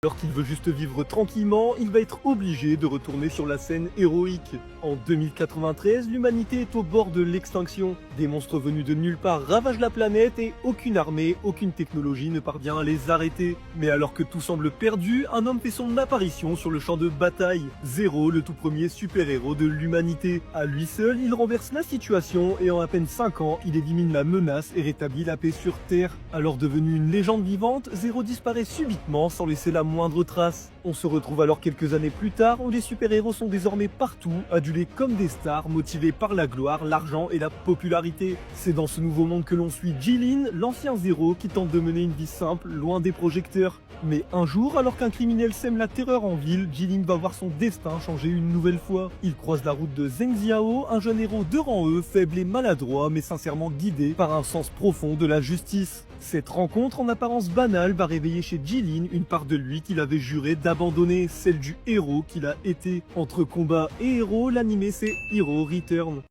Alors qu'il veut juste vivre tranquillement, il va être obligé de retourner sur la scène héroïque. En 2093, l'humanité est au bord de l'extinction. Des monstres venus de nulle part ravagent la planète et aucune armée, aucune technologie ne parvient à les arrêter. Mais alors que tout semble perdu, un homme fait son apparition sur le champ de bataille. Zero, le tout premier super-héros de l'humanité. À lui seul, il renverse la situation et en à peine 5 ans, il élimine la menace et rétablit la paix sur Terre. Alors devenu une légende vivante, Zero disparaît subitement sans laisser la moindre trace. On se retrouve alors quelques années plus tard où les super-héros sont désormais partout, adulés comme des stars, motivés par la gloire, l'argent et la popularité. C'est dans ce nouveau monde que l'on suit Jilin, l'ancien Zero qui tente de mener une vie simple, loin des projecteurs. Mais un jour, alors qu'un criminel sème la terreur en ville, Jilin va voir son destin changer une nouvelle fois. Il croise la route de Zheng Ziao, un jeune héros de rang E, faible et maladroit, mais sincèrement guidé par un sens profond de la justice. Cette rencontre en apparence banale va réveiller chez Jilin une part de lui qu'il avait juré d'abandonner, celle du héros qu'il a été. Entre combat et héros, l'anime c'est Hero Return.